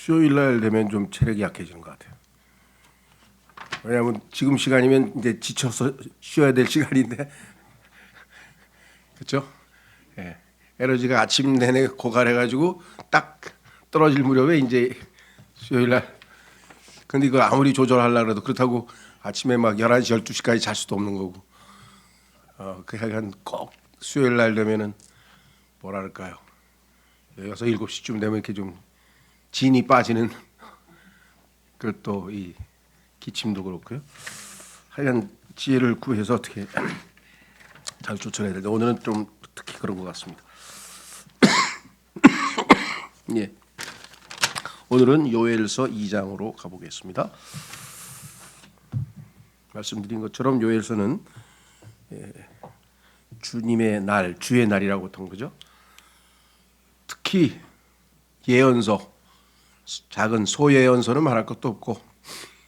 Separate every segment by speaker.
Speaker 1: 수요일 날 되면 좀 체력이 약해지는 것 같아요. 왜냐하면 지금 시간이면 이제 지쳐서 쉬어야 될 시간인데, 그렇죠? 예. 에너지가 아침 내내 고갈해가지고 딱 떨어질 무렵에 이제 수요일 날. 근데 이거 아무리 조절하려고 해도 그렇다고 아침에 막 11시, 12시까지 잘 수도 없는 거고. 그러니까 꼭 수요일 날 되면은 뭐랄까요? 6, 7시쯤 되면 이렇게 좀 진이 빠지는 그또 이 기침도 그렇고요. 하여간 지혜를 구해서 어떻게 잘 조절해야 되는데 오늘은 좀 특히 그런 것 같습니다. 예. 오늘은 요엘서 2장으로 가보겠습니다. 말씀드린 것처럼 요엘서는 주님의 날, 주의 날이라고 했던 거죠. 특히 예언서, 작은 소예언서는 말할 것도 없고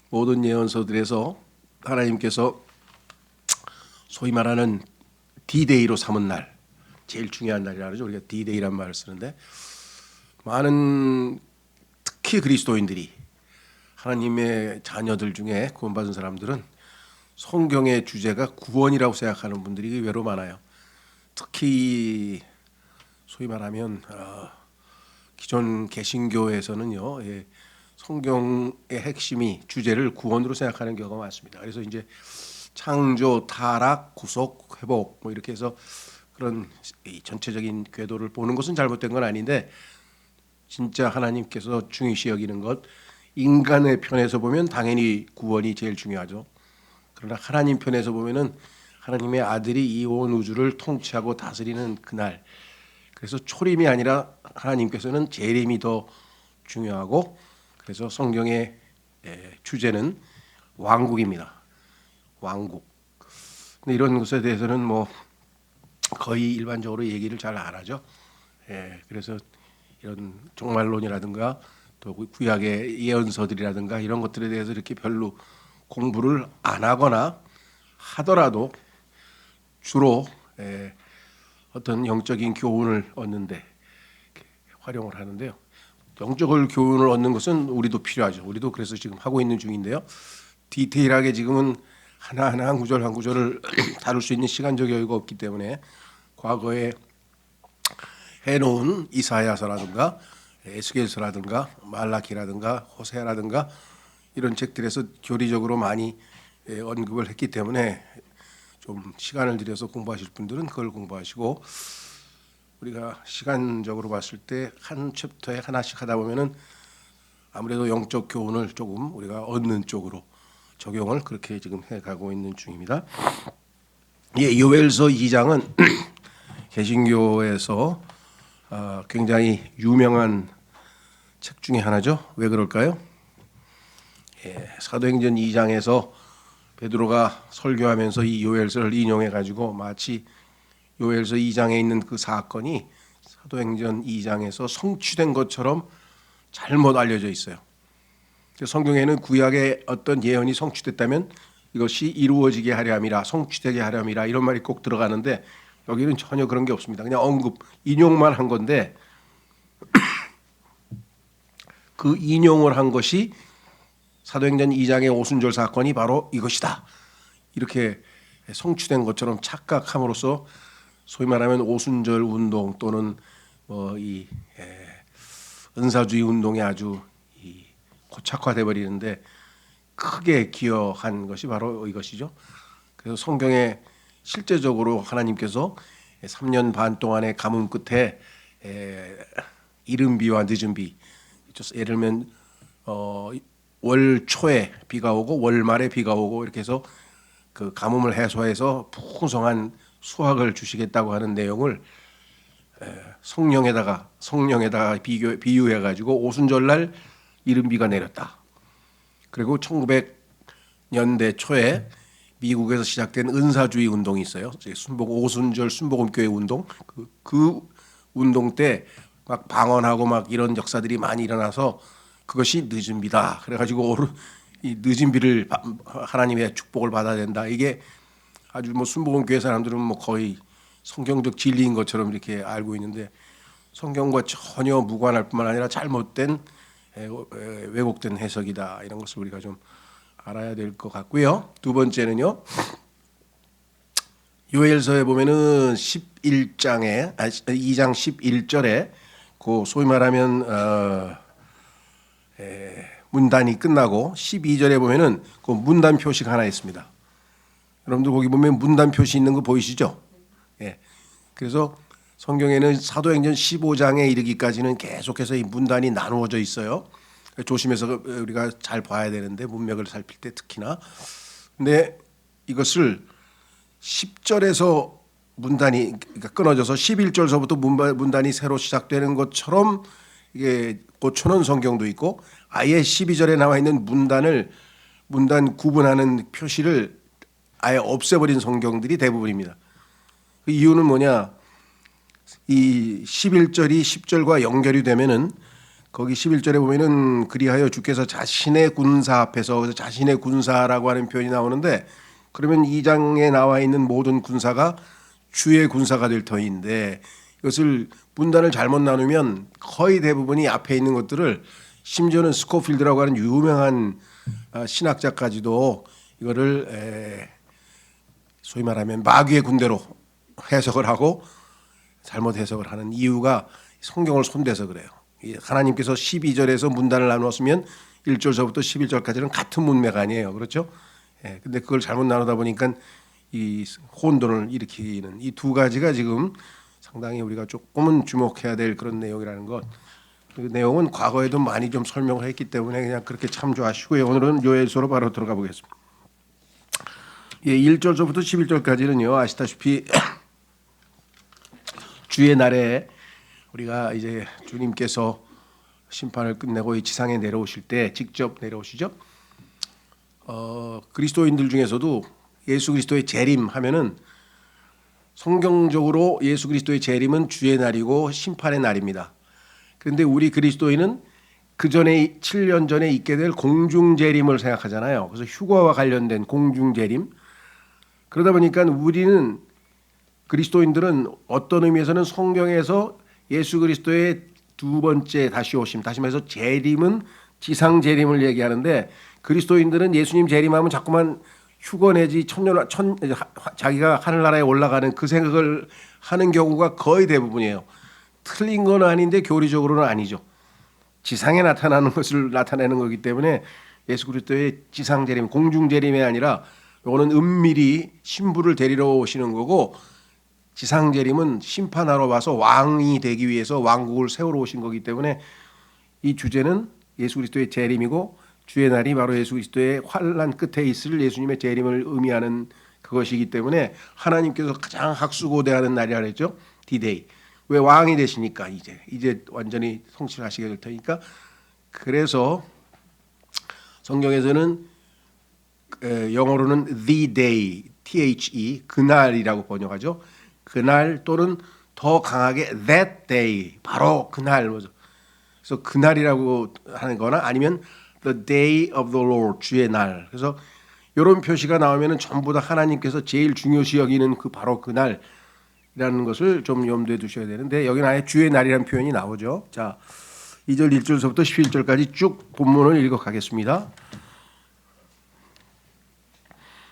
Speaker 1: 모든 예언서들에서 하나님께서 소위 말하는 D-Day로 삼은 날, 제일 중요한 날이라 그러죠. 우리가 D-Day란 말을 쓰는데 많은 특히 그리스도인들이 하나님의 자녀들 중에 구원받은 사람들은 성경의 주제가 구원이라고 생각하는 분들이 의외로 많아요. 특히 소위 말하면 기존 개신교에서는요, 성경의 핵심이 주제를 구원으로 생각하는 경우가 많습니다. 그래서 이제 창조, 타락, 구속, 회복 뭐 이렇게 해서 그런 이 전체적인 궤도를 보는 것은 잘못된 건 아닌데 진짜 하나님께서 중요시 여기는 것 인간의 편에서 보면 당연히 구원이 제일 중요하죠. 그러나 하나님 편에서 보면은 하나님의 아들이 이 온 우주를 통치하고 다스리는 그날, 그래서 초림이 아니라 하나님께서는 재림이 더 중요하고, 그래서 성경의 주제는 왕국입니다. 왕국. 근데 이런 것에 대해서는 뭐 거의 일반적으로 얘기를 잘 안 하죠. 그래서 이런 종말론이라든가 또 구약의 예언서들이라든가 이런 것들에 대해서 이렇게 별로 공부를 안 하거나 하더라도 주로 어떤 영적인 교훈을 얻는데 활용을 하는데요. 영적인 교훈을 얻는 것은 우리도 필요하죠. 우리도 그래서 지금 하고 있는 중인데요. 디테일하게 지금은 하나하나 한 구절 한 구절을 다룰 수 있는 시간적 여유가 없기 때문에 과거에 해놓은 이사야서라든가 에스겔서라든가 말라기라든가 호세아라든가 이런 책들에서 교리적으로 많이 언급을 했기 때문에 좀 시간을 들여서 공부하실 분들은 그걸 공부하시고, 우리가 시간적으로 봤을 때 한 챕터에 하나씩 하다 보면은 아무래도 영적 교훈을 조금 우리가 얻는 쪽으로 적용을 그렇게 지금 해가고 있는 중입니다. 요엘서 2장은 개신교에서 굉장히 유명한 책 중에 하나죠. 왜 그럴까요? 사도행전 2장에서 베드로가 설교하면서 이 요엘서를 인용해 가지고 마치 요엘서 2장에 있는 그 사건이 사도행전 2장에서 성취된 것처럼 잘못 알려져 있어요. 성경에는 구약의 어떤 예언이 성취됐다면 이것이 이루어지게 하려 함이라, 성취되게 하려 함이라 이런 말이 꼭 들어가는데 여기는 전혀 그런 게 없습니다. 그냥 언급, 인용만 한 건데 그 인용을 한 것이 사도행전 2장의 오순절 사건이 바로 이것이다, 이렇게 성취된 것처럼 착각함으로써 소위 말하면 오순절 운동 또는 이 은사주의 운동이 아주 고착화돼 버리는데 크게 기여한 것이 바로 이것이죠. 그래서 성경에 실제적으로 하나님께서 3년 반 동안의 가뭄 끝에 이른 비와 늦은 비, 예를 들면 월 초에 비가 오고 월 말에 비가 오고 이렇게 해서 그 가뭄을 해소해서 풍성한 수확을 주시겠다고 하는 내용을 성령에다가 비유해 가지고 오순절날 이른 비가 내렸다. 그리고 1900년대 초에 미국에서 시작된 은사주의 운동이 있어요. 오순절 순복음교회 운동. 그 운동 때 막 방언하고 막 이런 역사들이 많이 일어나서 그것이 늦은 비다. 그래가지고 이 늦은 비를 하나님의 축복을 받아야 된다. 이게 아주 뭐 순복음교회 사람들은 뭐 거의 성경적 진리인 것처럼 이렇게 알고 있는데 성경과 전혀 무관할 뿐만 아니라 잘못된 왜곡된 해석이다, 이런 것을 우리가 좀 알아야 될 것 같고요. 두 번째는요, 요엘서에 보면은 11장에 2장 11절에 그 소위 말하면 문단이 끝나고 12절에 보면은 그 문단 표시가 하나 있습니다. 여러분들 거기 보면 문단 표시 있는 거 보이시죠? 예. 그래서 성경에는 사도행전 15장에 이르기까지는 계속해서 이 문단이 나누어져 있어요. 조심해서 우리가 잘 봐야 되는데, 문맥을 살필 때 특히나. 근데 이것을 10절에서 문단이 끊어져서 11절서부터 문단이 새로 시작되는 것처럼 이게 고쳐놓은 성경도 있고, 아예 12절에 나와 있는 문단 구분하는 표시를 아예 없애버린 성경들이 대부분입니다. 그 이유는 뭐냐? 이 11절이 10절과 연결이 되면은 거기 11절에 보면은 그리하여 주께서 자신의 군사 앞에서, 자신의 군사라고 하는 표현이 나오는데, 그러면 2장에 나와 있는 모든 군사가 주의 군사가 될 터인데, 이것을 문단을 잘못 나누면 거의 대부분이 앞에 있는 것들을, 심지어는 스코필드라고 하는 유명한 신학자까지도 이거를 소위 말하면 마귀의 군대로 해석을 하고 잘못 해석을 하는 이유가 성경을 손대서 그래요. 하나님께서 12절에서 문단을 나누었으면 1절서부터 11절까지는 같은 문맥 아니에요. 그렇죠? 근데 그걸 잘못 나누다 보니까 이 혼돈을 일으키는 이 두 가지가 지금 상당히 우리가 조금은 주목해야 될 그런 내용이라는 것. 그 내용은 과거에도 많이 좀 설명을 했기 때문에 그냥 그렇게 참조하시고요. 오늘은 요엘서로 바로 들어가 보겠습니다. 1절서부터 11절까지는요, 아시다시피 주의 날에 우리가 이제 주님께서 심판을 끝내고 이 지상에 내려오실 때 직접 내려오시죠. 그리스도인들 중에서도 예수 그리스도의 재림하면은 성경적으로 예수 그리스도의 재림은 주의 날이고 심판의 날입니다. 그런데 우리 그리스도인은 그 전에 7년 전에 있게 될 공중 재림을 생각하잖아요. 그래서 휴거와 관련된 공중 재림. 그러다 보니까 우리는 그리스도인들은 어떤 의미에서는 성경에서 예수 그리스도의 두 번째 다시 오심, 다시 말해서 재림은 지상 재림을 얘기하는데, 그리스도인들은 예수님 재림하면 자꾸만 휴거 내지 자기가 하늘나라에 올라가는 그 생각을 하는 경우가 거의 대부분이에요. 틀린 건 아닌데 교리적으로는 아니죠. 지상에 나타나는 것을 나타내는 거기 때문에 예수 그리스도의 지상 재림, 공중 재림이 아니라 이거는 은밀히 신부를 데리러 오시는 거고, 지상 재림은 심판하러 와서 왕이 되기 위해서 왕국을 세우러 오신 거기 때문에 이 주제는 예수 그리스도의 재림이고, 주의 날이 바로 예수 그리스도의 환난 끝에 있을 예수님의 재림을 의미하는 그것이기 때문에 하나님께서 가장 학수고대하는 날이라 그랬죠. D-Day. 왜? 왕이 되시니까 이제 완전히 성취하시게 될 테니까. 그래서 성경에서는 영어로는 the day, the, 그날이라고 번역하죠. 그날 또는 더 강하게 that day, 바로 그날. 그래서 그날이라고 하는 거나 아니면 the day of the Lord, 주의 날. 그래서 이런 표시가 나오면은 전부 다 하나님께서 제일 중요시 여기는 그 바로 그날이라는 것을 좀 염두에 두셔야 되는데, 여기는 아예 주의 날이라는 표현이 나오죠. 자, 2절 1절서부터 11절까지 쭉 본문을 읽어 가겠습니다.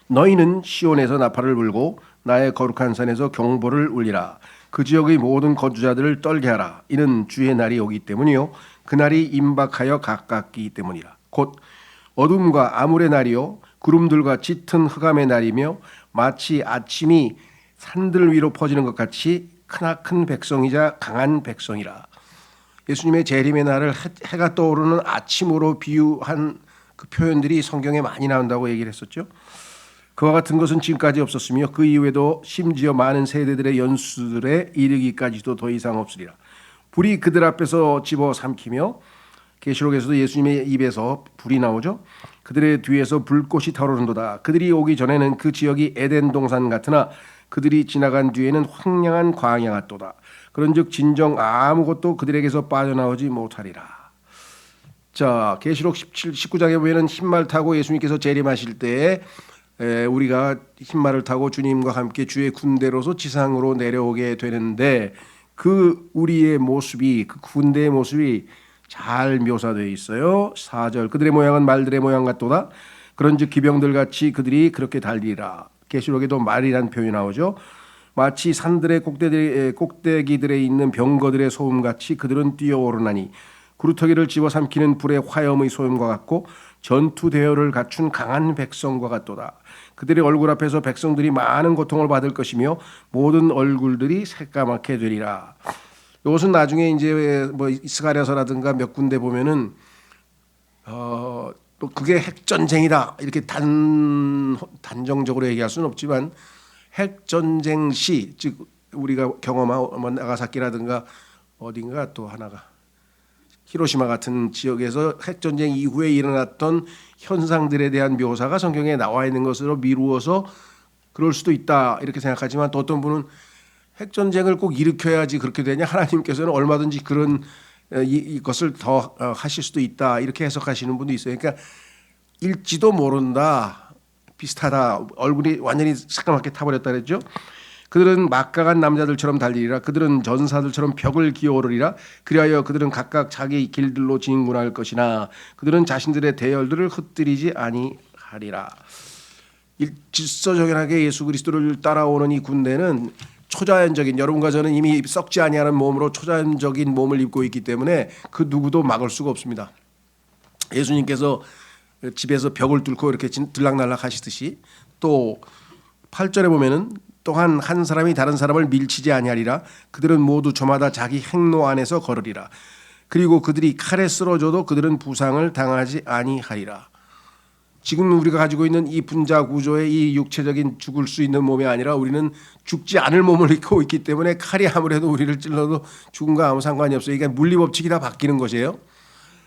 Speaker 1: 너희는 시온에서 나팔을 불고 나의 거룩한 산에서 경보를 울리라. 그 지역의 모든 거주자들을 떨게 하라. 이는 주의 날이 오기 때문이요, 그날이 임박하여 가깝기 때문이라. 곧 어둠과 암울의 날이요, 구름들과 짙은 흑암의 날이며, 마치 아침이 산들 위로 퍼지는 것 같이 크나큰 백성이자 강한 백성이라. 예수님의 재림의 날을 해가 떠오르는 아침으로 비유한 그 표현들이 성경에 많이 나온다고 얘기를 했었죠. 그와 같은 것은 지금까지 없었으며 그 이후에도 심지어 많은 세대들의 연수들에 이르기까지도 더 이상 없으리라. 불이 그들 앞에서 집어 삼키며, 계시록에서도 예수님의 입에서 불이 나오죠. 그들의 뒤에서 불꽃이 타오르는도다. 그들이 오기 전에는 그 지역이 에덴 동산 같으나 그들이 지나간 뒤에는 황량한 광야 같도다. 그런즉 진정 아무것도 그들에게서 빠져나오지 못하리라. 자, 계시록 19장에 보면은 흰말 타고 예수님께서 재림하실 때에 우리가 흰말을 타고 주님과 함께 주의 군대로서 지상으로 내려오게 되는데, 그 우리의 모습이, 그 군대의 모습이 잘 묘사되어 있어요. 4절 그들의 모양은 말들의 모양 같도다. 그런즉 기병들 같이 그들이 그렇게 달리라. 계시록에도 말이란 표현이 나오죠. 마치 산들의 꼭대기들에 있는 병거들의 소음같이 그들은 뛰어오르나니 구루터기를 집어삼키는 불의 화염의 소음과 같고 전투 대열을 갖춘 강한 백성과 같도다. 그들의 얼굴 앞에서 백성들이 많은 고통을 받을 것이며 모든 얼굴들이 새까맣게 되리라. 이것은 나중에 이제 뭐 이스가랴서라든가 몇 군데 보면은 또 그게 핵전쟁이다 이렇게 단정적으로 얘기할 수는 없지만 핵전쟁 시, 즉 우리가 경험한 나가사키라든가 어딘가 또 하나가 히로시마 같은 지역에서 핵전쟁 이후에 일어났던 현상들에 대한 묘사가 성경에 나와 있는 것으로 미루어서 그럴 수도 있다 이렇게 생각하지만 또 어떤 분은 핵전쟁을 꼭 일으켜야지 그렇게 되냐, 하나님께서는 얼마든지 그런 이것을 더 하실 수도 있다 이렇게 해석하시는 분도 있어요. 그러니까 일지도 모른다, 비슷하다, 얼굴이 완전히 새까맣게 타버렸다 그랬죠. 그들은 막강한 남자들처럼 달리리라. 그들은 전사들처럼 벽을 기어오르리라. 그리하여 그들은 각각 자기 길들로 진군할 것이나 그들은 자신들의 대열들을 흩뜨리지 아니하리라. 질서정연하게 예수 그리스도를 따라오는 이 군대는 초자연적인, 여러분과 저는 이미 썩지 아니하는 몸으로 초자연적인 몸을 입고 있기 때문에 그 누구도 막을 수가 없습니다. 예수님께서 집에서 벽을 뚫고 이렇게 들락날락 하시듯이 또 8절에 보면은 또한 한 사람이 다른 사람을 밀치지 아니하리라. 그들은 모두 저마다 자기 행로 안에서 걸으리라. 그리고 그들이 칼에 쓰러져도 그들은 부상을 당하지 아니하리라. 지금 우리가 가지고 있는 이 분자 구조의 이 육체적인 죽을 수 있는 몸이 아니라 우리는 죽지 않을 몸을 입고 있기 때문에 칼이 아무래도 우리를 찔러도 죽음과 아무 상관이 없어요. 이게 물리 법칙이 다 바뀌는 것이에요.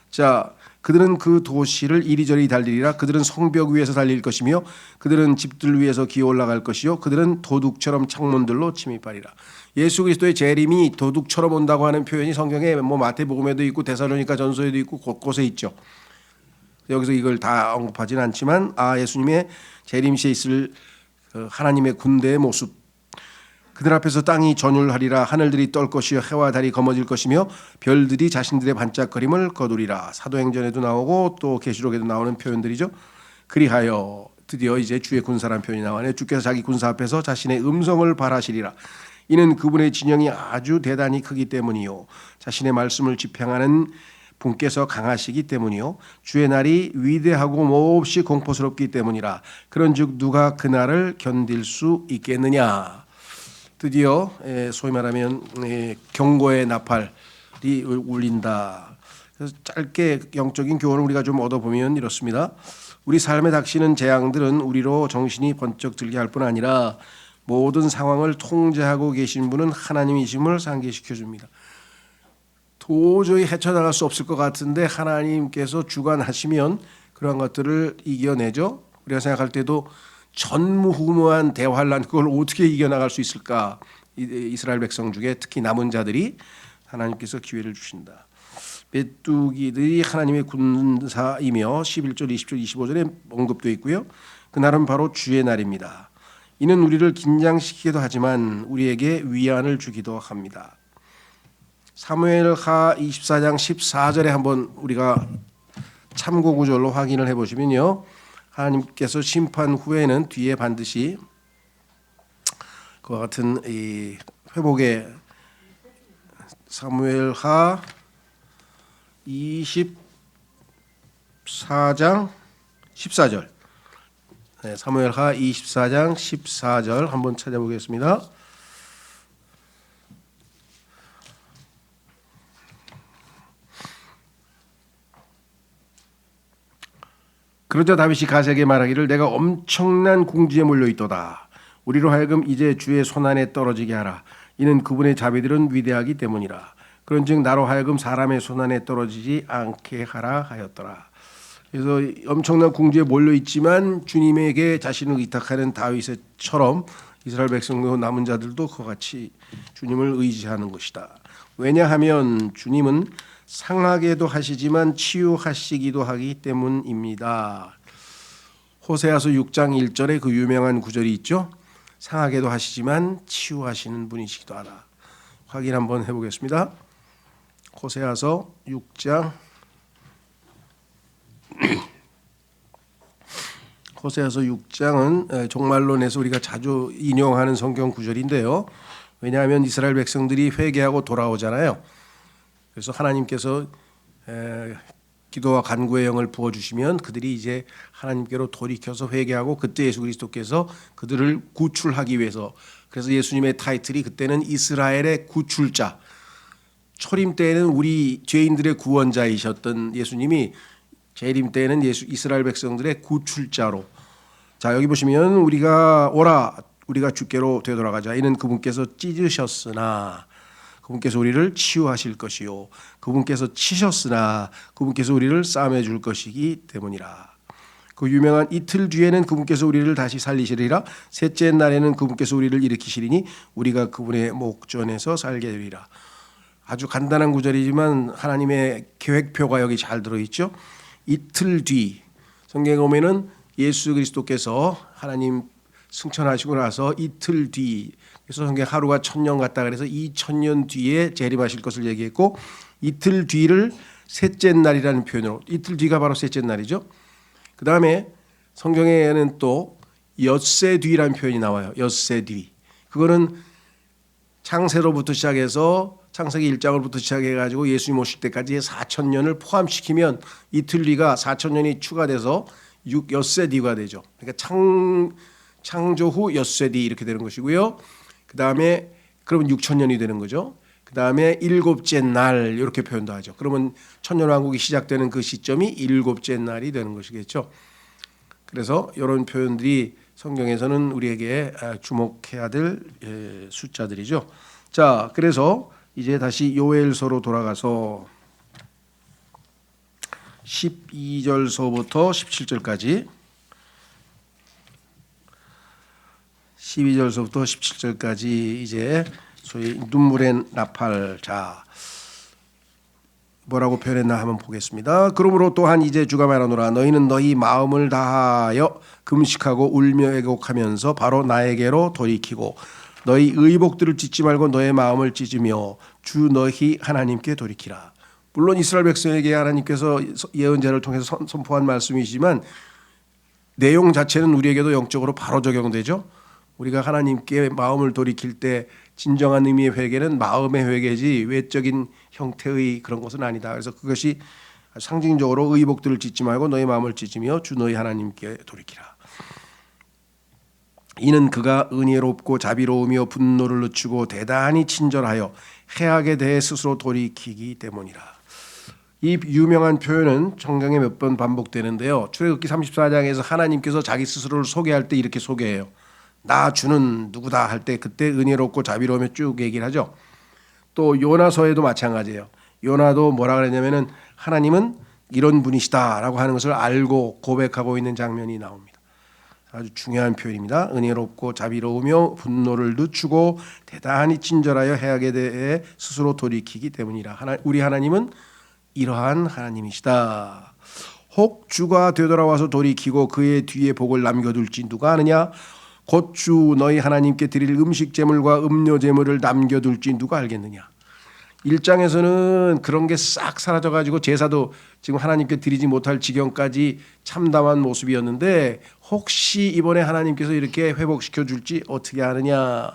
Speaker 1: 자, 그들은 그 도시를 이리저리 달리리라. 그들은 성벽 위에서 달릴 것이며 그들은 집들 위에서 기어 올라갈 것이요 그들은 도둑처럼 창문들로 침입하리라. 예수 그리스도의 재림이 도둑처럼 온다고 하는 표현이 성경에 뭐 마태복음에도 있고 데살로니가 전서에도 있고 곳곳에 있죠. 여기서 이걸 다 언급하지는 않지만 예수님의 재림 시에 있을 하나님의 군대의 모습, 그들 앞에서 땅이 전율하리라. 하늘들이 떨 것이요 해와 달이 검어질 것이며 별들이 자신들의 반짝거림을 거두리라. 사도행전에도 나오고 또 계시록에도 나오는 표현들이죠. 그리하여 드디어 이제 주의 군사라는 표현이 나와요. 주께서 자기 군사 앞에서 자신의 음성을 발하시리라. 이는 그분의 진영이 아주 대단히 크기 때문이요 자신의 말씀을 지평하는 분께서 강하시기 때문이요 주의 날이 위대하고 몹시 공포스럽기 때문이라. 그런즉 누가 그 날을 견딜 수 있겠느냐. 드디어 소위 말하면 경고의 나팔이 울린다. 그래서 짧게 영적인 교훈을 우리가 좀 얻어보면 이렇습니다. 우리 삶에 닥치는 재앙들은 우리로 정신이 번쩍 들게 할 뿐 아니라 모든 상황을 통제하고 계신 분은 하나님이심을 상기시켜 줍니다. 도저히 헤쳐나갈 수 없을 것 같은데 하나님께서 주관하시면 그런 것들을 이겨내죠. 우리가 생각할 때도 전무후무한 대환란, 그걸 어떻게 이겨나갈 수 있을까. 이스라엘 백성 중에 특히 남은 자들이 하나님께서 기회를 주신다. 메뚜기들이 하나님의 군사이며 11절, 20절, 25절에 언급되어 있고요. 그날은 바로 주의 날입니다. 이는 우리를 긴장시키기도 하지만 우리에게 위안을 주기도 합니다. 사무엘하 24장 14절에 한번 우리가 참고 구절로 확인을 해보시면요. 하나님께서 심판 후에는 뒤에 반드시 그와 같은 이 회복의 사무엘하 24장 14절 사무엘하 24장 14절 한번 찾아보겠습니다. 그러자 다윗이 갓에게 말하기를 내가 엄청난 궁지에 몰려있도다. 우리로 하여금 이제 주의 손안에 떨어지게 하라. 이는 그분의 자비들은 위대하기 때문이라. 그런즉 나로 하여금 사람의 손안에 떨어지지 않게 하라 하였더라. 그래서 엄청난 궁지에 몰려있지만 주님에게 자신을 의탁하는 다윗처럼 이스라엘 백성과 남은 자들도 그와 같이 주님을 의지하는 것이다. 왜냐하면 주님은 상하게도 하시지만 치유하시기도 하기 때문입니다. 호세아서 6장 1절에 그 유명한 구절이 있죠. 상하게도 하시지만 치유하시는 분이시기도 하다. 확인 한번 해보겠습니다. 호세아서 6장 호세아서 6장은 종말론에서 우리가 자주 인용하는 성경 구절인데요. 왜냐하면 이스라엘 백성들이 회개하고 돌아오잖아요. 그래서 하나님께서 기도와 간구의 영을 부어주시면 그들이 이제 하나님께로 돌이켜서 회개하고 그때 예수 그리스도께서 그들을 구출하기 위해서, 그래서 예수님의 타이틀이 그때는 이스라엘의 구출자, 초림 때에는 우리 죄인들의 구원자이셨던 예수님이 재림 때에는 이스라엘 백성들의 구출자로, 자 여기 보시면 우리가 오라 우리가 주께로 되돌아가자, 이는 그분께서 찢으셨으나 그분께서 우리를 치유하실 것이요 그분께서 치셨으나 그분께서 우리를 싸매 줄 것이기 때문이라. 그 유명한 이틀 뒤에는 그분께서 우리를 다시 살리시리라. 셋째 날에는 그분께서 우리를 일으키시리니 우리가 그분의 목전에서 살게 되리라. 아주 간단한 구절이지만 하나님의 계획표가 여기 잘 들어있죠. 이틀 뒤, 성경에 보면은 예수 그리스도께서 하나님 승천하시고 나서 이틀 뒤, 그래서 성경 하루가 1000년 같다 그래서 2000년 뒤에 재림하실 것을 얘기했고, 이틀 뒤를 셋째 날이라는 표현으로, 이틀 뒤가 바로 셋째 날이죠. 그 다음에 성경에는 또 엿새 뒤라는 표현이 나와요. 엿새 뒤. 그거는 창세로부터 시작해서 창세기 1장으로부터 시작해가지고 예수님 오실 때까지 4000년을 포함시키면 이틀 뒤가 4000년이 추가돼서 엿새 뒤가 되죠. 그러니까 창조 후 엿새 뒤 이렇게 되는 것이고요. 그 다음에 그러면 6000년이 되는 거죠. 그 다음에 일곱째 날 이렇게 표현도 하죠. 그러면 천년왕국이 시작되는 그 시점이 일곱째 날이 되는 것이겠죠. 그래서 이런 표현들이 성경에서는 우리에게 주목해야 될 숫자들이죠. 자, 그래서 이제 다시 요엘서로 돌아가서 12절서부터 17절까지 12절서부터 17절까지 이제 소위 눈물의 나팔. 자, 뭐라고 표현했나 한번 보겠습니다. 그러므로 또한 이제 주가 말하노라. 너희는 너희 마음을 다하여 금식하고 울며 애곡하면서 바로 나에게로 돌이키고 너희 의복들을 찢지 말고 너의 마음을 찢으며 주 너희 하나님께 돌이키라. 물론 이스라엘 백성에게 하나님께서 예언자를 통해서 선포한 말씀이지만 내용 자체는 우리에게도 영적으로 바로 적용되죠. 우리가 하나님께 마음을 돌이킬 때 진정한 의미의 회개는 마음의 회개지 외적인 형태의 그런 것은 아니다. 그래서 그것이 상징적으로 의복들을 찢지 말고 너희 마음을 찢으며 주 너희 하나님께 돌이키라. 이는 그가 은혜롭고 자비로우며 분노를 늦추고 대단히 친절하여 해악에 대해 스스로 돌이키기 때문이라. 이 유명한 표현은 성경에 몇 번 반복되는데요. 출애굽기 34장에서 하나님께서 자기 스스로를 소개할 때 이렇게 소개해요. 나 주는 누구다 할 때 그때 은혜롭고 자비로우며 쭉 얘기를 하죠. 또 요나서에도 마찬가지예요. 요나도 뭐라 그랬냐면은 하나님은 이런 분이시다라고 하는 것을 알고 고백하고 있는 장면이 나옵니다. 아주 중요한 표현입니다. 은혜롭고 자비로우며 분노를 늦추고 대단히 친절하여 해악에 대해 스스로 돌이키기 때문이라. 우리 하나님은 이러한 하나님이시다. 혹 주가 되돌아와서 돌이키고 그의 뒤에 복을 남겨둘지 누가 아느냐? 곧 주 너희 하나님께 드릴 음식 제물과 음료 제물을 남겨둘지 누가 알겠느냐. 1장에서는 그런 게 싹 사라져가지고 제사도 지금 하나님께 드리지 못할 지경까지 참담한 모습이었는데 혹시 이번에 하나님께서 이렇게 회복시켜 줄지 어떻게 아느냐.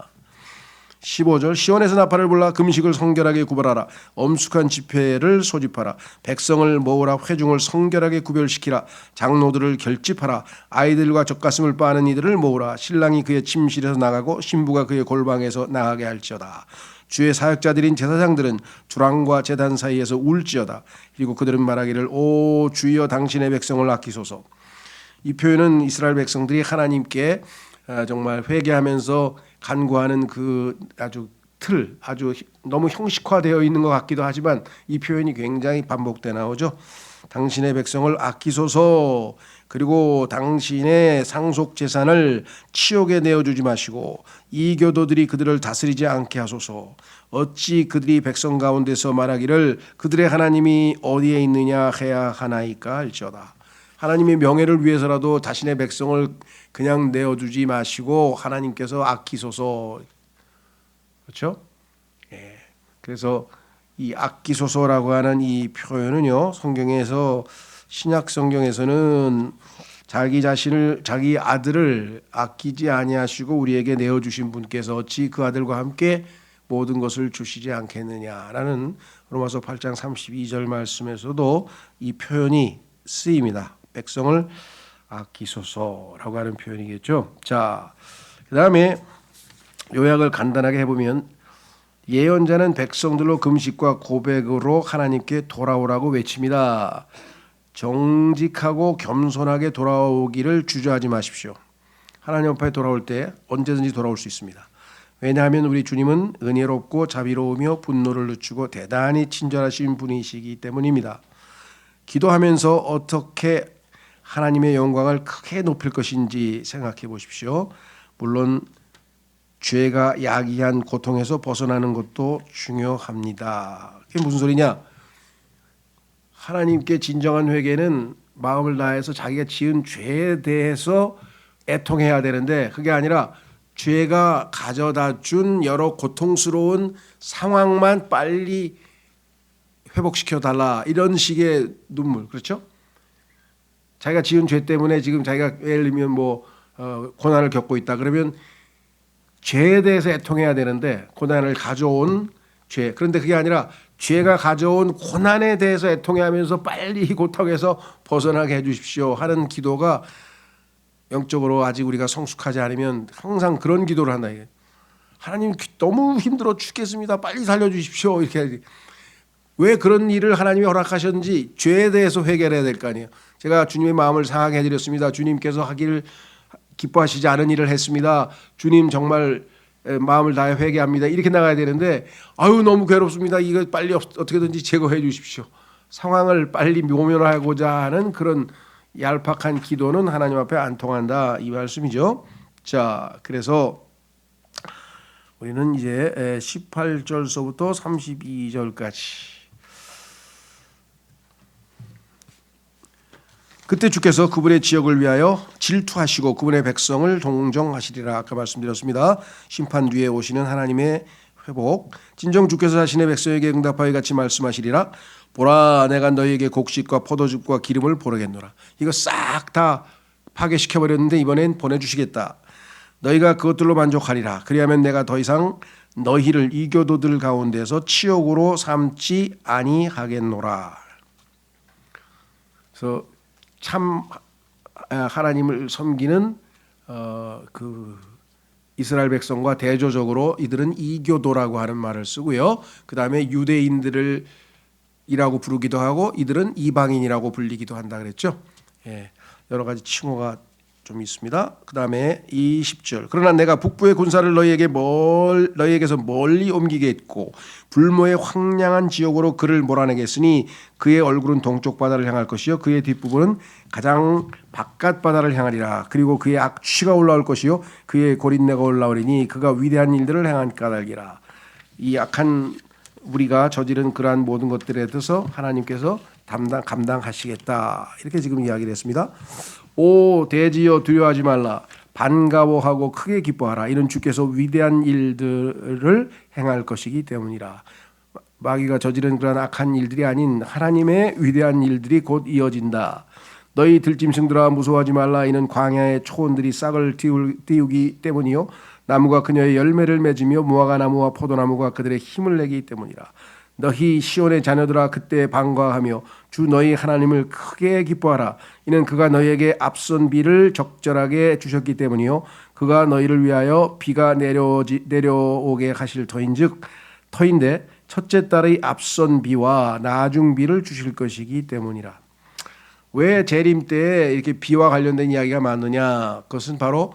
Speaker 1: 15절 시온에서 나팔을 불라 금식을 성결하게 구별하라. 엄숙한 집회를 소집하라. 백성을 모으라. 회중을 성결하게 구별시키라. 장로들을 결집하라. 아이들과 젖가슴을 빠는 이들을 모으라. 신랑이 그의 침실에서 나가고 신부가 그의 골방에서 나가게 할지어다. 주의 사역자들인 제사장들은 주랑과 제단 사이에서 울지어다. 그리고 그들은 말하기를 오 주여 당신의 백성을 아끼소서. 이 표현은 이스라엘 백성들이 하나님께 정말 회개하면서 간구하는 그 아주 너무 형식화되어 있는 것 같기도 하지만 이 표현이 굉장히 반복돼 나오죠. 당신의 백성을 아끼소서. 그리고 당신의 상속 재산을 치욕에 내어주지 마시고 이교도들이 그들을 다스리지 않게 하소서. 어찌 그들이 백성 가운데서 말하기를 그들의 하나님이 어디에 있느냐 해야 하나이까 할지어다. 하나님의 명예를 위해서라도 자신의 백성을 그냥 내어주지 마시고 하나님께서 아끼소서. 그렇죠? 예. 그래서 이 아끼소서라고 하는 이 표현은요, 성경에서 신약 성경에서는 자기 아들을 아끼지 아니하시고 우리에게 내어 주신 분께서 어찌 그 아들과 함께 모든 것을 주시지 않겠느냐라는 로마서 8장 32절 말씀에서도 이 표현이 쓰입니다. 백성을 아끼소서라고 하는 표현이겠죠. 자, 그다음에 요약을 간단하게 해보면 예언자는 백성들로 금식과 고백으로 하나님께 돌아오라고 외칩니다. 정직하고 겸손하게 돌아오기를 주저하지 마십시오. 하나님 앞에 돌아올 때 언제든지 돌아올 수 있습니다. 왜냐하면 우리 주님은 은혜롭고 자비로우며 분노를 늦추고 대단히 친절하신 분이시기 때문입니다. 기도하면서 어떻게 하나님의 영광을 크게 높일 것인지 생각해 보십시오. 물론 죄가 야기한 고통에서 벗어나는 것도 중요합니다. 그게 무슨 소리냐? 하나님께 진정한 회개는 마음을 다해서 자기가 지은 죄에 대해서 애통해야 되는데 그게 아니라 죄가 가져다 준 여러 고통스러운 상황만 빨리 회복시켜 달라, 이런 식의 눈물, 그렇죠? 자기가 지은 죄 때문에 지금 자기가 예를 들면 고난을 겪고 있다 그러면 죄에 대해서 애통해야 되는데, 고난을 가져온 죄, 그런데 그게 아니라 죄가 가져온 고난에 대해서 애통해하면서 빨리 이 고통에서 벗어나게 해주십시오 하는 기도가 영적으로 아직 우리가 성숙하지 않으면 항상 그런 기도를 한다. 하나님 너무 힘들어 죽겠습니다, 빨리 살려주십시오, 이렇게. 왜 그런 일을 하나님이 허락하셨는지 죄에 대해서 회개해야 될 거 아니에요. 제가 주님의 마음을 상하게 해드렸습니다. 주님께서 하기를 기뻐하시지 않은 일을 했습니다. 주님 정말 마음을 다해 회개합니다, 이렇게 나가야 되는데 아유 너무 괴롭습니다, 이거 빨리 어떻게든지 제거해 주십시오. 상황을 빨리 모면하고자 하는 그런 얄팍한 기도는 하나님 앞에 안 통한다, 이 말씀이죠. 자, 그래서 우리는 이제 18절서부터 32절까지 그때 주께서 그분의 지역을 위하여 질투하시고 그분의 백성을 동정하시리라. 아까 말씀드렸습니다. 심판 뒤에 오시는 하나님의 회복. 진정 주께서 자신의 백성에게 응답하여 같이 말씀하시리라. 보라, 내가 너희에게 곡식과 포도즙과 기름을 보내겠노라. 이거 싹 다 파괴시켜버렸는데 이번엔 보내주시겠다. 너희가 그것들로 만족하리라. 그리하면 내가 더 이상 너희를 이교도들 가운데서 치욕으로 삼지 아니하겠노라. 그래서 참 하나님을 섬기는 그 이스라엘 백성과 대조적으로 이들은 이교도라고 하는 말을 쓰고요. 그 다음에 유대인들을 이라고 부르기도 하고 이들은 이방인이라고 불리기도 한다 그랬죠. 예, 여러 가지 칭호가 좀 있습니다. 그 다음에 20절. 그러나 내가 북부의 군사를 너희에게서 멀리 옮기겠고 불모의 황량한 지역으로 그를 몰아내겠으니 그의 얼굴은 동쪽 바다를 향할 것이요 그의 뒷부분은 가장 바깥 바다를 향하리라. 그리고 그의 악취가 올라올 것이요 그의 고린내가 올라오리니 그가 위대한 일들을 행한 까닭이라. 이 악한 우리가 저지른 그러한 모든 것들에 대해서 하나님께서 감당하시겠다, 이렇게 지금 이야기를 했습니다. 오 대지여 두려워하지 말라, 반가워하고 크게 기뻐하라. 이는 주께서 위대한 일들을 행할 것이기 때문이라. 마귀가 저지른 그런 악한 일들이 아닌 하나님의 위대한 일들이 곧 이어진다. 너희 들짐승들아 무서워하지 말라. 이는 광야의 초원들이 싹을 틔우기 때문이요 나무가 그녀의 열매를 맺으며 무화과 나무와 포도나무가 그들의 힘을 내기 때문이라. 너희 시온의 자녀들아 그때 반가워하며 주 너희 하나님을 크게 기뻐하라. 이는 그가 너희에게 앞선 비를 적절하게 주셨기 때문이요 그가 너희를 위하여 비가 내려오게 하실 터인데 첫째 달의 앞선 비와 나중 비를 주실 것이기 때문이라. 왜 재림 때 이렇게 비와 관련된 이야기가 많느냐? 그것은 바로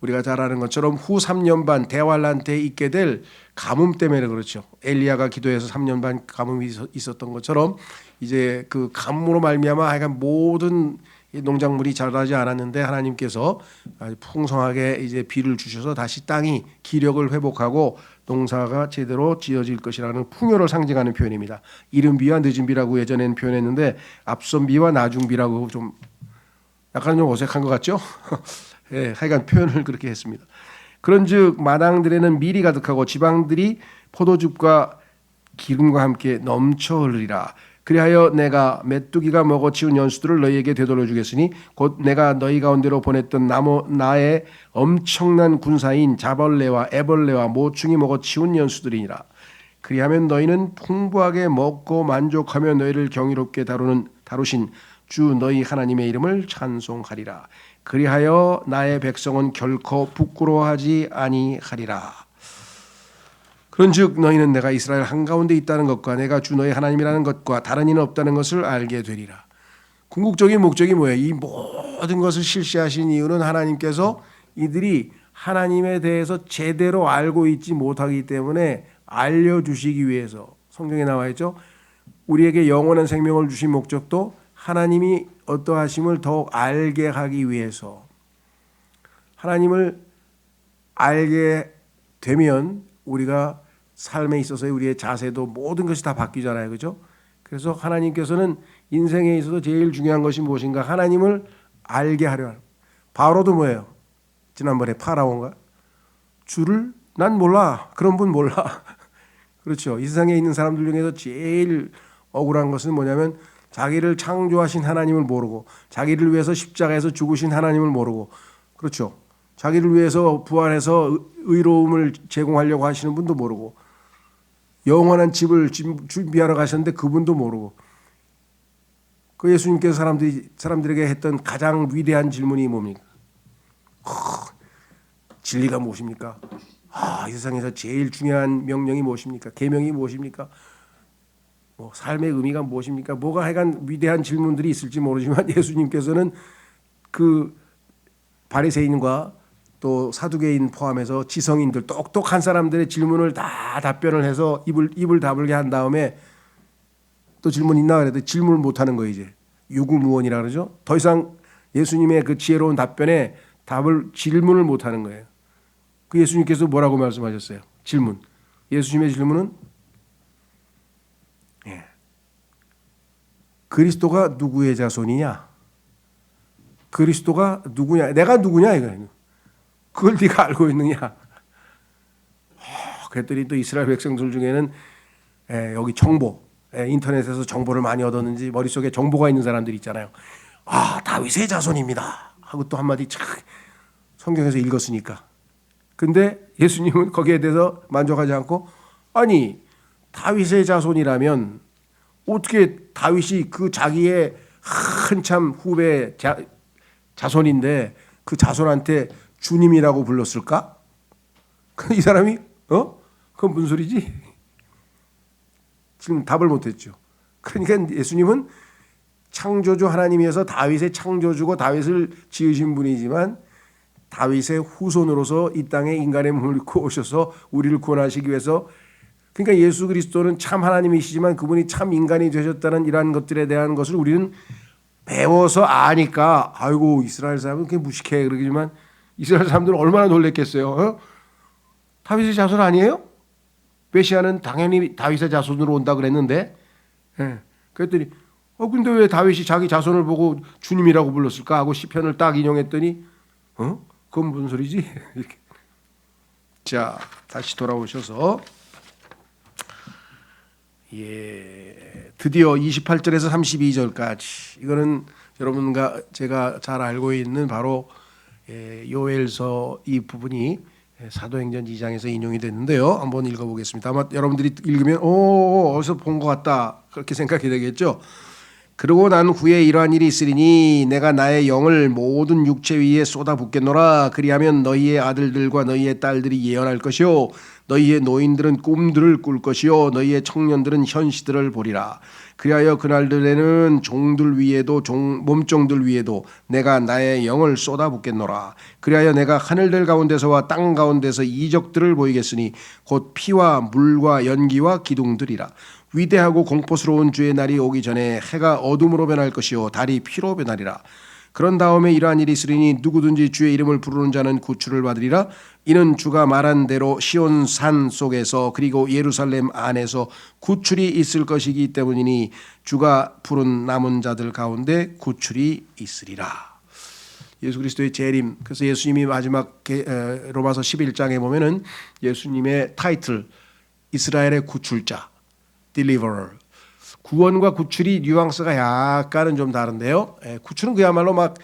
Speaker 1: 우리가 잘 아는 것처럼 후 3년 반 대환란 때 있게 될 가뭄 때문에 그렇죠. 엘리야가 기도해서 3년 반 가뭄이 있었던 것처럼 이제 그 가뭄으로 말미암아 하여간 모든 농작물이 자라지 않았는데 하나님께서 아주 풍성하게 이제 비를 주셔서 다시 땅이 기력을 회복하고 농사가 제대로 지어질 것이라는 풍요를 상징하는 표현입니다. 이른 비와 늦은 비라고 예전에는 표현했는데 앞선 비와 나중 비라고 좀 약간 좀 어색한 것 같죠? 예, 하여간 표현을 그렇게 했습니다. 그런즉 마당들에는 밀이 가득하고 지방들이 포도즙과 기름과 함께 넘쳐 흐르리라. 그리하여 내가 메뚜기가 먹어치운 연수들을 너희에게 되돌려 주겠으니 곧 내가 너희 가운데로 보냈던 나의 엄청난 군사인 자벌레와 애벌레와 모충이 먹어치운 연수들이니라. 그리하면 너희는 풍부하게 먹고 만족하며 너희를 경이롭게 다루신 주 너희 하나님의 이름을 찬송하리라. 그리하여 나의 백성은 결코 부끄러워하지 아니하리라. 그런즉 너희는 내가 이스라엘 한가운데 있다는 것과 내가 주 너희 하나님이라는 것과 다른 이는 없다는 것을 알게 되리라. 궁극적인 목적이 뭐예요? 이 모든 것을 실시하신 이유는 하나님께서 이들이 하나님에 대해서 제대로 알고 있지 못하기 때문에 알려주시기 위해서. 성경에 나와 있죠. 우리에게 영원한 생명을 주신 목적도 하나님이 어떠하심을 더욱 알게 하기 위해서. 하나님을 알게 되면 우리가 삶에 있어서의 우리의 자세도 모든 것이 다 바뀌잖아요. 그렇죠? 그래서 하나님께서는 인생에 있어서 제일 중요한 것이 무엇인가? 하나님을 알게 하려 하는. 바로도 뭐예요? 지난번에 파라오인가? 주를 난 몰라. 그런 분 몰라. 그렇죠. 이 세상에 있는 사람들 중에서 제일 억울한 것은 뭐냐면 자기를 창조하신 하나님을 모르고 자기를 위해서 십자가에서 죽으신 하나님을 모르고 그렇죠. 자기를 위해서 부활해서 의로움을 제공하려고 하시는 분도 모르고 영원한 집을 준비하러 가셨는데 그분도 모르고 그 예수님께서 사람들에게 했던 가장 위대한 질문이 뭡니까? 진리가 무엇입니까? 이 세상에서 제일 중요한 명령이 무엇입니까? 계명이 무엇입니까? 삶의 의미가 무엇입니까? 뭐가 하여간 위대한 질문들이 있을지 모르지만 예수님께서는 그 바리새인과 또 사두개인 포함해서 지성인들 똑똑한 사람들의 질문을 다 답변을 해서 입을 다물게 한 다음에 또 질문 있나 그래도 질문을 못하는 거예요. 이제 유구무원이라 그러죠. 더 이상 예수님의 그 지혜로운 답변에 질문을 못하는 거예요. 그 예수님께서 뭐라고 말씀하셨어요? 질문. 예수님의 질문은 그리스도가 누구의 자손이냐? 그리스도가 누구냐? 내가 누구냐 이거예요. 그걸 네가 알고 있느냐? 그랬더니 또 이스라엘 백성들 중에는 여기 정보, 인터넷에서 정보를 많이 얻었는지 머릿속에 정보가 있는 사람들이 있잖아요. 다윗의 자손입니다 하고 또 한마디 성경에서 읽었으니까. 근데 예수님은 거기에 대해서 만족하지 않고 아니 다윗의 자손이라면 어떻게 다윗이 그 자기의 한참 후배 자손인데 그 자손한테 주님이라고 불렀을까? 이 사람이 그건 무슨 소리지? 지금 답을 못했죠. 그러니까 예수님은 창조주 하나님이어서 다윗의 창조주고 다윗을 지으신 분이지만 다윗의 후손으로서 이 땅에 인간의 몸을 입고 오셔서 우리를 구원하시기 위해서 그러니까 예수 그리스도는 참 하나님이시지만 그분이 참 인간이 되셨다는 이러한 것들에 대한 것을 우리는 배워서 아니까 아이고 이스라엘 사람은 그게 무식해 그러지만 이스라엘 사람들은 얼마나 놀랬겠어요. 다윗의 자손 아니에요? 메시아는 당연히 다윗의 자손으로 온다 그랬는데 그랬더니 근데 왜 다윗이 자기 자손을 보고 주님이라고 불렀을까 하고 시편을 딱 인용했더니 그건 무슨 소리지? 이렇게. 자 다시 돌아오셔서 드디어 28절에서 32절까지 이거는 여러분과 제가 잘 알고 있는 바로 요엘서 이 부분이 사도행전 2장에서 인용이 됐는데요. 한번 읽어보겠습니다. 아마 여러분들이 읽으면 어디서 본 것 같다 그렇게 생각이 되겠죠. 그러고 난 후에 이러한 일이 있으리니 내가 나의 영을 모든 육체 위에 쏟아붓겠노라. 그리하면 너희의 아들들과 너희의 딸들이 예언할 것이요 너희의 노인들은 꿈들을 꿀 것이요 너희의 청년들은 현시들을 보리라. 그리하여 그날들에는 종들 위에도 몸종들 위에도 내가 나의 영을 쏟아붓겠노라. 그리하여 내가 하늘들 가운데서와 땅 가운데서 이적들을 보이겠으니 곧 피와 물과 연기와 기둥들이라. 위대하고 공포스러운 주의 날이 오기 전에 해가 어둠으로 변할 것이요 달이 피로 변하리라. 그런 다음에 이러한 일이 있으리니 누구든지 주의 이름을 부르는 자는 구출을 받으리라. 이는 주가 말한 대로 시온 산 속에서 그리고 예루살렘 안에서 구출이 있을 것이기 때문이니 주가 부른 남은 자들 가운데 구출이 있으리라. 예수 그리스도의 재림. 그래서 예수님이 마지막 로마서 11장에 보면은 예수님의 타이틀 이스라엘의 구출자. deliverer. 구원과 구출이 뉘앙스가 약간은 좀 다른데요. 구출은 그야말로 막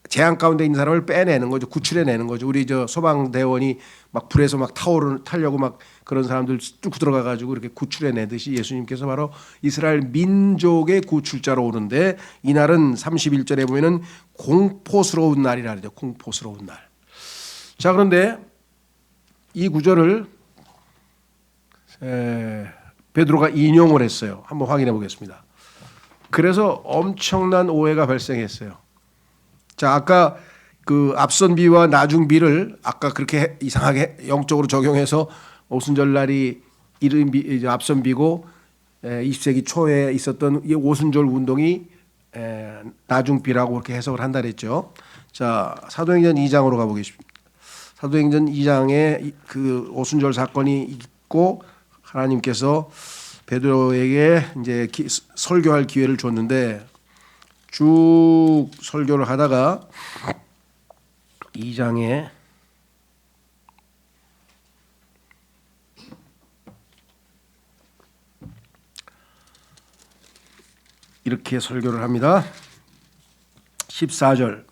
Speaker 1: 재앙 가운데 있는 사람을 빼내는 거죠. 구출해내는 거죠. 우리 저 소방대원이 막 불에서 막 타려고 막 그런 사람들 뚝 들어가 가지고 이렇게 구출해내듯이 예수님께서 바로 이스라엘 민족의 구출자로 오는데 이날은 31절에 보면은 공포스러운 날이라 그러죠. 공포스러운 날. 자, 그런데 이 구절을 베드로가 인용을 했어요. 한번 확인해 보겠습니다. 그래서 엄청난 오해가 발생했어요. 자, 아까 그 앞선 비와 나중 비를 아까 그렇게 이상하게 영적으로 적용해서 오순절날이 앞선 비고 20세기 초에 있었던 이 오순절 운동이 나중 비라고 그렇게 해석을 한다 그랬죠. 자, 사도행전 2장으로 가보겠습니다. 사도행전 2장에 그 오순절 사건이 있고 하나님께서 베드로에게 이제 설교할 기회를 줬는데 쭉 설교를 하다가 2장에 이렇게 설교를 합니다. 14절.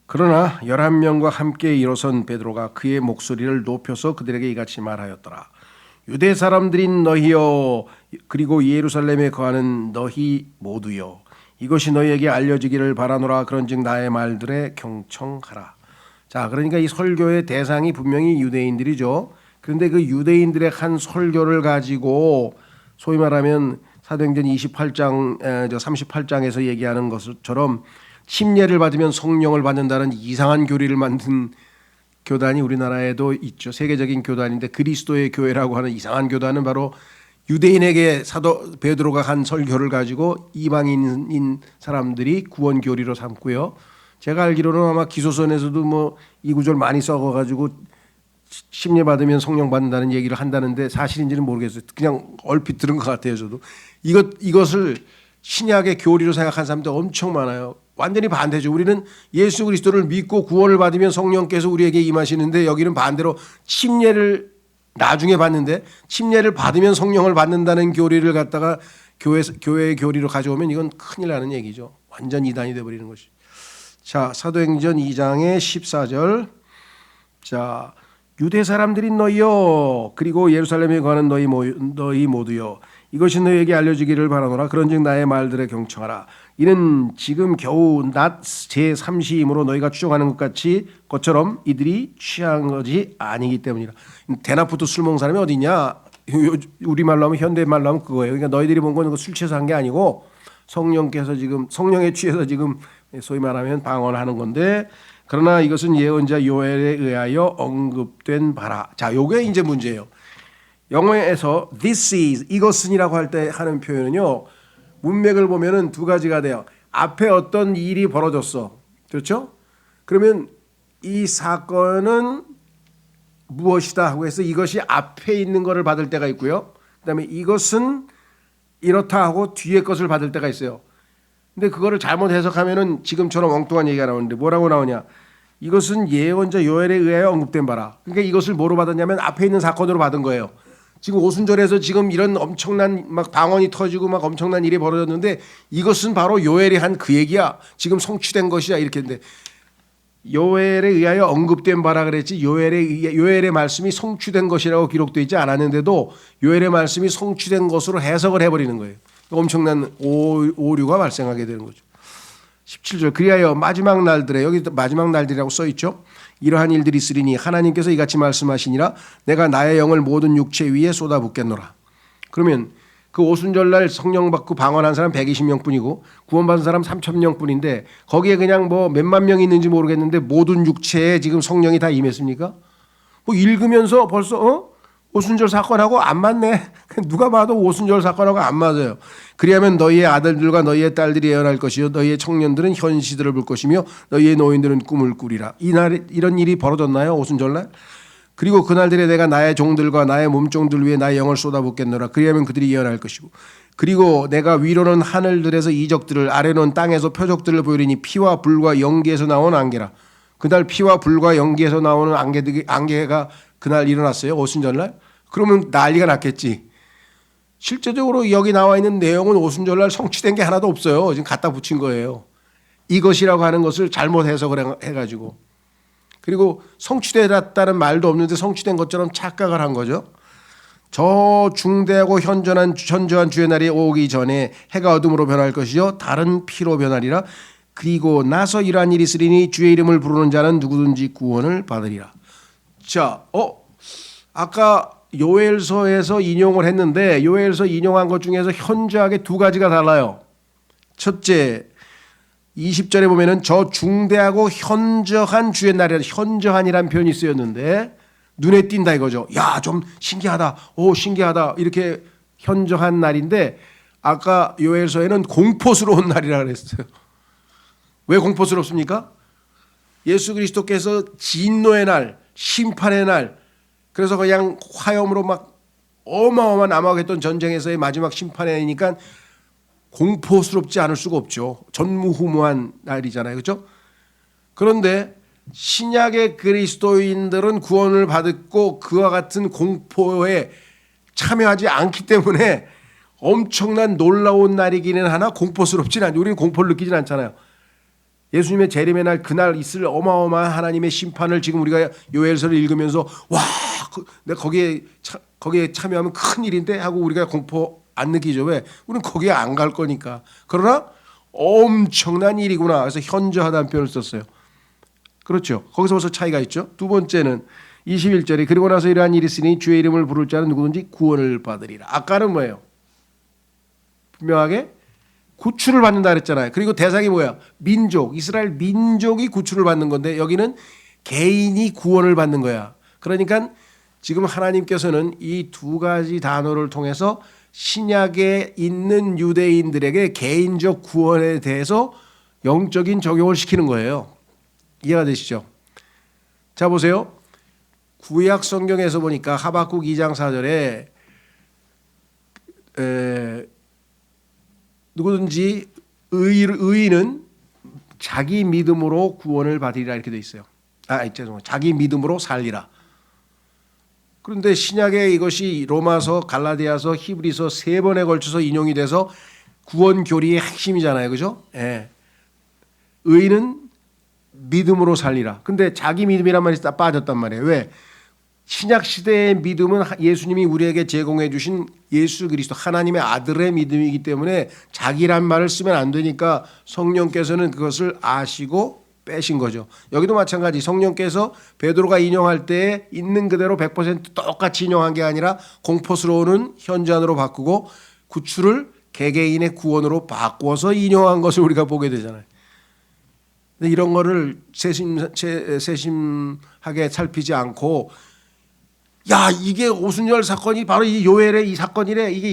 Speaker 1: 그러나 11명과 함께 일어선 베드로가 그의 목소리를 높여서 그들에게 이같이 말하였더라. 유대 사람들인 너희여, 그리고 예루살렘에 거하는 너희 모두여, 이것이 너희에게 알려지기를 바라노라. 그런즉 나의 말들에 경청하라. 자, 그러니까 이 설교의 대상이 분명히 유대인들이죠. 그런데 그 유대인들의 한 설교를 가지고 소위 말하면 사도행전 28장 38장에서 얘기하는 것처럼 침례를 받으면 성령을 받는다는 이상한 교리를 만든 교단이 우리나라에도 있죠. 세계적인 교단인데 그리스도의 교회라고 하는 이상한 교단은 바로 유대인에게 사도 베드로가 한 설교를 가지고 이방인인 사람들이 구원 교리로 삼고요. 제가 알기로는 아마 기소선에서도 뭐 이 구절 많이 써가지고 침례 받으면 성령 받는다는 얘기를 한다는데 사실인지는 모르겠어요. 그냥 얼핏 들은 것 같아요. 저도 이것을 신약의 교리로 생각한 사람들 엄청 많아요. 완전히 반대죠. 우리는 예수 그리스도를 믿고 구원을 받으면 성령께서 우리에게 임하시는데 여기는 반대로 침례를 나중에 받는데 침례를 받으면 성령을 받는다는 교리를 갖다가 교회의 교리로 가져오면 이건 큰일 나는 얘기죠. 완전 이단이 되어버리는 것이. 자, 사도행전 2장의 14절. 자, 유대 사람들인 너희여, 그리고 예루살렘에 거하는 너희 모두여, 이것이 너희에게 알려지기를 바라노라. 그런즉 나의 말들에 경청하라. 이는 지금 겨우 낮 제3시이므로 너희가 추정하는 것처럼 이들이 취한 것이 아니기 때문이라. 대낮부터 술 먹는 사람이 어디 있냐? 우리말로 하면 현대말로 하면 그거예요. 그러니까 너희들이 본 건 술 취해서 한 게 아니고 성령께서 지금 성령에 취해서 지금 소위 말하면 방언하는 건데, 그러나 이것은 예언자 요엘에 의하여 언급된 바라. 자, 요게 이제 문제예요. 영어에서 this is, 이것은이라고 할 때 하는 표현은요, 문맥을 보면은 두 가지가 돼요. 앞에 어떤 일이 벌어졌어. 그렇죠? 그러면 이 사건은 무엇이다 하고 해서 이것이 앞에 있는 것을 받을 때가 있고요. 그다음에 이것은 이렇다 하고 뒤에 것을 받을 때가 있어요. 근데 그거를 잘못 해석하면은 지금처럼 엉뚱한 얘기가 나오는데 뭐라고 나오냐? 이것은 예언자 요엘에 의하여 언급된 바라. 그러니까 이것을 뭐로 받았냐면 앞에 있는 사건으로 받은 거예요. 지금 오순절에서 지금 이런 엄청난 막 방언이 터지고 막 엄청난 일이 벌어졌는데 이것은 바로 요엘이 한 그 얘기야. 지금 성취된 것이야. 이렇게 했는데 요엘에 의하여 언급된 바라 그랬지, 요엘의 말씀이 성취된 것이라고 기록되어 있지 않았는데도 요엘의 말씀이 성취된 것으로 해석을 해버리는 거예요. 엄청난 오류가 발생하게 되는 거죠. 17절. 그리하여 마지막 날들에, 여기 마지막 날들이라고 써있죠. 이러한 일들이 있으리니 하나님께서 이같이 말씀하시니라. 내가 나의 영을 모든 육체 위에 쏟아붓겠노라. 그러면 그 오순절날 성령 받고 방언한 사람 120명 뿐이고 구원받은 사람 3,000명 뿐인데 거기에 그냥 뭐 몇만 명이 있는지 모르겠는데 모든 육체에 지금 성령이 다 임했습니까? 뭐 읽으면서 벌써 오순절 사건하고 안 맞네. 누가 봐도 오순절 사건하고 안 맞아요. 그리하면 너희의 아들들과 너희의 딸들이 예언할 것이요 너희의 청년들은 현시들을 볼 것이며 너희의 노인들은 꿈을 꾸리라. 이날 이런 일이 벌어졌나요? 오순절날? 그리고 그날들에 내가 나의 종들과 나의 몸종들 위에 나의 영을 쏟아붓겠노라. 그리하면 그들이 예언할 것이고 그리고 내가 위로는 하늘들에서 이적들을 아래로는 땅에서 표적들을 보이리니 피와 불과 연기에서 나온 안개라. 그날 피와 불과 연기에서 나오는 안개가 그날 일어났어요? 오순절날? 그러면 난리가 났겠지. 실제적으로 여기 나와 있는 내용은 오순절날 성취된 게 하나도 없어요. 지금 갖다 붙인 거예요. 이것이라고 하는 것을 잘못 해석을 해가지고. 그리고 성취되었다는 말도 없는데 성취된 것처럼 착각을 한 거죠. 저 중대하고 현저한 주의 날이 오기 전에 해가 어둠으로 변할 것이요 다른 피로 변하리라. 그리고 나서 이러한 일이 있으리니 주의 이름을 부르는 자는 누구든지 구원을 받으리라. 자, 아까 요엘서에서 인용을 했는데 요엘서 인용한 것 중에서 현저하게 두 가지가 달라요. 첫째, 20절에 보면은 저 중대하고 현저한 주의 날이라, 현저한이라는 표현이 쓰였는데 눈에 띈다 이거죠. 야, 좀 신기하다. 오, 신기하다. 이렇게 현저한 날인데 아까 요엘서에는 공포스러운 날이라 그랬어요. 왜 공포스럽습니까? 예수 그리스도께서 진노의 날, 심판의 날, 그래서 그냥 화염으로 막 어마어마한 암흑했던 전쟁에서의 마지막 심판이니까 공포스럽지 않을 수가 없죠. 전무후무한 날이잖아요. 그렇죠? 그런데 신약의 그리스도인들은 구원을 받았고 그와 같은 공포에 참여하지 않기 때문에 엄청난 놀라운 날이기는 하나 공포스럽진 않죠. 우리는 공포를 느끼진 않잖아요. 예수님의 재림의 날, 그날 있을 어마어마한 하나님의 심판을 지금 우리가 요엘서를 읽으면서 와, 내가 거기에 참여하면 큰일인데 하고 우리가 공포 안 느끼죠. 왜? 우리는 거기에 안 갈 거니까. 그러나 엄청난 일이구나. 그래서 현저하다는 표현을 썼어요. 그렇죠. 거기서 벌써 차이가 있죠. 두 번째는 21절에 그리고 나서 이러한 일이 있으니 주의 이름을 부를 자는 누구든지 구원을 받으리라. 아까는 뭐예요? 분명하게 구출을 받는다 그랬잖아요. 그리고 대상이 뭐야? 민족, 이스라엘 민족이 구출을 받는 건데 여기는 개인이 구원을 받는 거야. 그러니까 지금 하나님께서는 이 두 가지 단어를 통해서 신약에 있는 유대인들에게 개인적 구원에 대해서 영적인 적용을 시키는 거예요. 이해가 되시죠? 자, 보세요. 구약 성경에서 보니까 하박국 2장 4절에 누구든지 의인은 자기 믿음으로 구원을 받으리라 이렇게 돼 있어요. 죄송합니다. 자기 믿음으로 살리라. 그런데 신약에 이것이 로마서, 갈라디아서, 히브리서 세 번에 걸쳐서 인용이 돼서 구원 교리의 핵심이잖아요. 그죠? 예. 의인은 믿음으로 살리라. 근데 자기 믿음이란 말이 다 빠졌단 말이에요. 왜? 신약 시대의 믿음은 예수님이 우리에게 제공해 주신 예수 그리스도 하나님의 아들의 믿음이기 때문에 자기란 말을 쓰면 안 되니까 성령께서는 그것을 아시고 빼신 거죠. 여기도 마찬가지. 성령께서 베드로가 인용할 때 있는 그대로 100% 똑같이 인용한 게 아니라 공포스러운 현저한으로 바꾸고 구출을 개개인의 구원으로 바꿔서 인용한 것을 우리가 보게 되잖아요. 근데 이런 거를 세심하게 살피지 않고 야, 이게 오순절 사건이 바로 이 요엘의 이 사건이래. 이게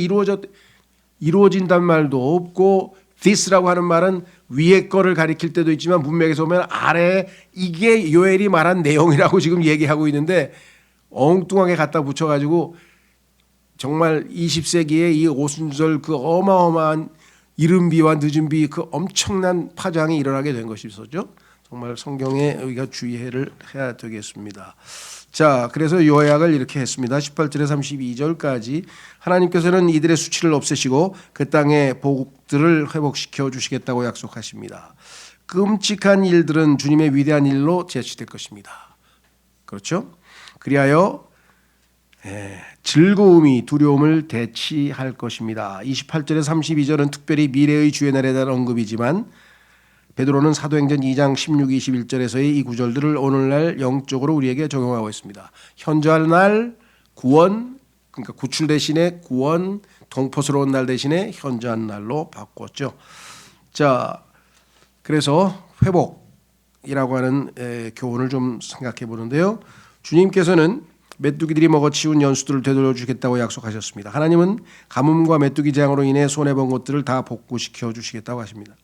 Speaker 1: 이루어진단 말도 없고 this라고 하는 말은 위에 거를 가리킬 때도 있지만 문맥에서 보면 아래 이게 요엘이 말한 내용이라고 지금 얘기하고 있는데 엉뚱하게 갖다 붙여가지고 정말 20세기에 이 오순절 그 어마어마한 이른 비와 늦은 비 그 엄청난 파장이 일어나게 된 것이었죠. 정말 성경에 우리가 주의를 해야 되겠습니다. 자, 그래서 요약을 이렇게 했습니다. 18절에 32절까지 하나님께서는 이들의 수치를 없애시고 그 땅의 복들을 회복시켜 주시겠다고 약속하십니다. 끔찍한 일들은 주님의 위대한 일로 제치될 것입니다. 그렇죠? 그리하여 즐거움이 두려움을 대치할 것입니다. 28절에 32절은 특별히 미래의 주의 날에 대한 언급이지만 베드로는 사도행전 2장 16, 21절에서의 이 구절들을 오늘날 영적으로 우리에게 적용하고 있습니다. 현저할 날 구원, 그러니까 구출 대신에 구원, 동포스러운 날 대신에 현저한 날로 바꿨죠. 자, 그래서 회복이라고 하는 교훈을 좀 생각해 보는데요. 주님께서는 메뚜기들이 먹어치운 연수들을 되돌려 주겠다고 약속하셨습니다. 하나님은 가뭄과 메뚜기 재앙으로 인해 손해본 것들을 다 복구시켜 주시겠다고 하십니다.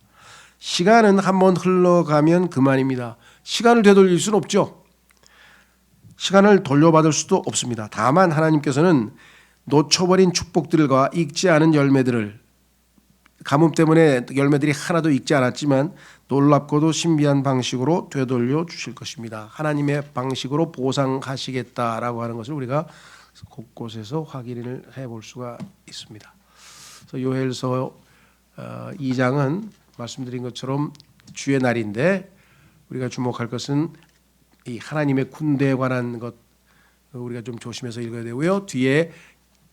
Speaker 1: 시간은 한번 흘러가면 그만입니다. 시간을 되돌릴 수는 없죠. 시간을 돌려받을 수도 없습니다. 다만 하나님께서는 놓쳐버린 축복들과 익지 않은 열매들을 가뭄 때문에 열매들이 하나도 익지 않았지만 놀랍고도 신비한 방식으로 되돌려 주실 것입니다. 하나님의 방식으로 보상하시겠다라고 하는 것을 우리가 곳곳에서 확인을 해볼 수가 있습니다. 그래서 요엘서 2장은 말씀드린 것처럼 주의 날인데 우리가 주목할 것은 이 하나님의 군대에 관한 것 우리가 좀 조심해서 읽어야 되고요. 뒤에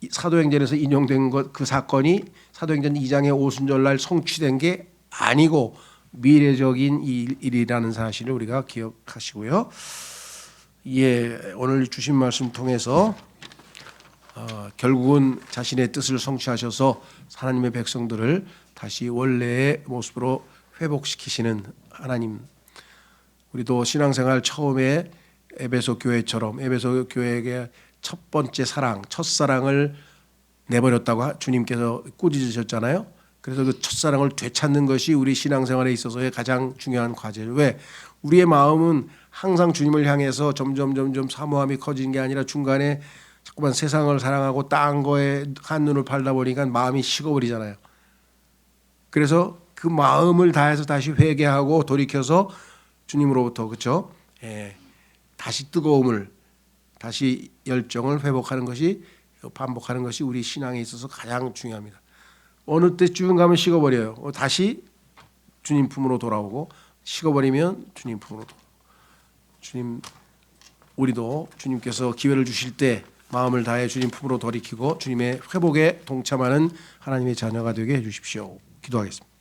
Speaker 1: 사도행전에서 인용된 것 그 사건이 사도행전 2장의 오순절날 성취된 게 아니고 미래적인 일이라는 사실을 우리가 기억하시고요. 예, 오늘 주신 말씀 통해서 결국은 자신의 뜻을 성취하셔서 하나님의 백성들을 다시 원래의 모습으로 회복시키시는 하나님. 우리도 신앙생활 처음에 에베소 교회처럼 에베소 교회에게 첫 번째 사랑, 첫사랑을 내버렸다고 주님께서 꾸짖으셨잖아요. 그래서 그 첫사랑을 되찾는 것이 우리 신앙생활에 있어서의 가장 중요한 과제예요. 왜? 우리의 마음은 항상 주님을 향해서 점점 사모함이 커지는 게 아니라 중간에 자꾸만 세상을 사랑하고 딴 거에 한눈을 팔다 보니까 마음이 식어버리잖아요. 그래서 그 마음을 다해서 다시 회개하고 돌이켜서 주님으로부터 그렇죠? 다시 뜨거움을 다시 열정을 회복하는 것이 반복하는 것이 우리 신앙에 있어서 가장 중요합니다. 어느 때쯤 가면 식어버려요. 다시 주님 품으로 돌아오고 식어버리면 주님 품으로 돌아오고 주님 우리도 주님께서 기회를 주실 때 마음을 다해 주님 품으로 돌이키고 주님의 회복에 동참하는 하나님의 자녀가 되게 해주십시오. 기도하겠습니다.